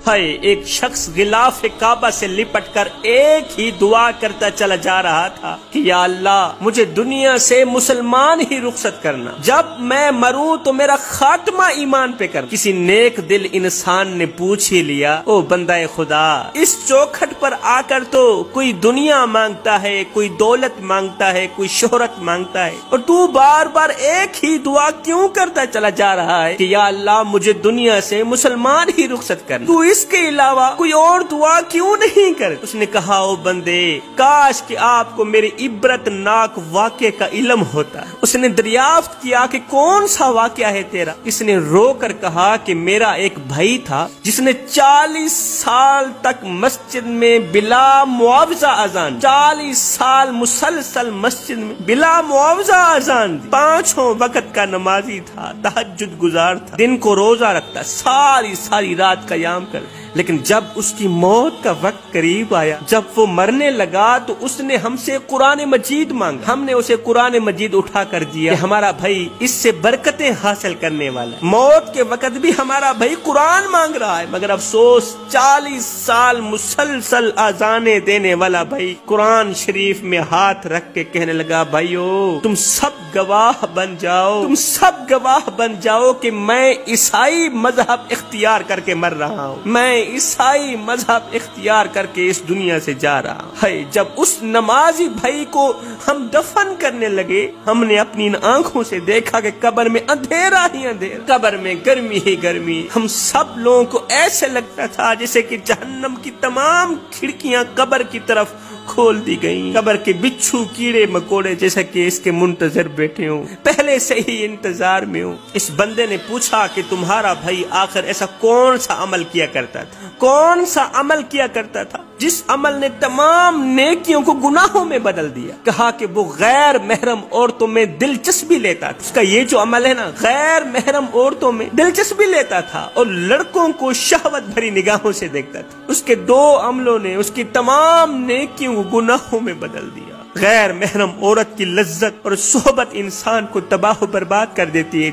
ہائے ایک شخص غلاف کعبہ سے لپٹ کر ایک ہی دعا کرتا چلا جا رہا تھا کہ یا اللہ مجھے دنیا سے مسلمان ہی رخصت کرنا، جب میں مروں تو میرا خاتمہ ایمان پہ کر۔ کسی نیک دل انسان نے پوچھ ہی لیا، او بندہ خدا، اس چوکھٹ پر آ کر تو کوئی دنیا مانگتا ہے، کوئی دولت مانگتا ہے، کوئی شہرت مانگتا ہے، اور تو بار بار ایک ہی دعا کیوں کرتا چلا جا رہا ہے کہ یا اللہ مجھے دنیا سے مسلمان ہی رخصت کرنا، تو اس کے علاوہ کوئی اور دعا کیوں نہیں کر؟ اس نے کہا، او بندے، کاش کہ آپ کو میرے عبرت ناک واقعے کا علم ہوتا ہے۔ اس نے دریافت کیا کہ کون سا واقعہ ہے تیرا؟ اس نے رو کر کہا کہ میرا ایک بھائی تھا جس نے 40 سال تک مسجد میں بلا معاوضہ اذان، 40 سال مسلسل مسجد میں بلا معاوضہ اذان دی، 5 وقت کا نمازی تھا، تہجد گزار تھا، دن کو روزہ رکھتا، ساری رات قیام کر، لیکن جب اس کی موت کا وقت قریب آیا، جب وہ مرنے لگا تو اس نے ہم سے قرآن مجید مانگا، ہم نے اسے قرآن مجید اٹھا کر دیا کہ ہمارا بھائی اس سے برکتیں حاصل کرنے والا ہے۔ موت کے وقت بھی ہمارا بھائی قرآن مانگ رہا ہے، مگر افسوس 40 سال مسلسل اذانیں دینے والا بھائی قرآن شریف میں ہاتھ رکھ کے کہنے لگا، بھائیو تم سب گواہ بن جاؤ، تم سب گواہ بن جاؤ کہ میں عیسائی مذہب اختیار کر کے مر رہا ہوں، میں عیسائی مذہب اختیار کر کے اس دنیا سے جا رہا ہوں۔ ہے جب اس نمازی بھائی کو ہم دفن کرنے لگے، ہم نے اپنی ان آنکھوں سے دیکھا کہ قبر میں اندھیرا ہی اندھیرا، قبر میں گرمی ہی گرمی، ہم سب لوگوں کو ایسے لگتا تھا جیسے کہ جہنم کی تمام کھڑکیاں قبر کی طرف کھول دی گئیں، قبر کے بچھو کیڑے مکوڑے جیسا کہ اس کے منتظر بیٹھے ہوں، پہلے سے ہی انتظار میں ہوں۔ اس بندے نے پوچھا کہ تمہارا بھائی آخر ایسا کون سا عمل کیا کرتا تھا، کون سا عمل کیا کرتا تھا جس عمل نے تمام نیکیوں کو گناہوں میں بدل دیا؟ کہا کہ وہ غیر محرم عورتوں میں دلچسپی لیتا تھا۔ اس کا یہ جو عمل ہے نا، غیر محرم عورتوں میں دلچسپی لیتا تھا اور لڑکوں کو شہوت بھری نگاہوں سے دیکھتا تھا۔ اس کے 2 عملوں نے اس کی تمام نیکیوں کو گناہوں میں بدل دیا۔ غیر محرم عورت کی لذت اور صحبت انسان کو تباہ و برباد کر دیتی ہے۔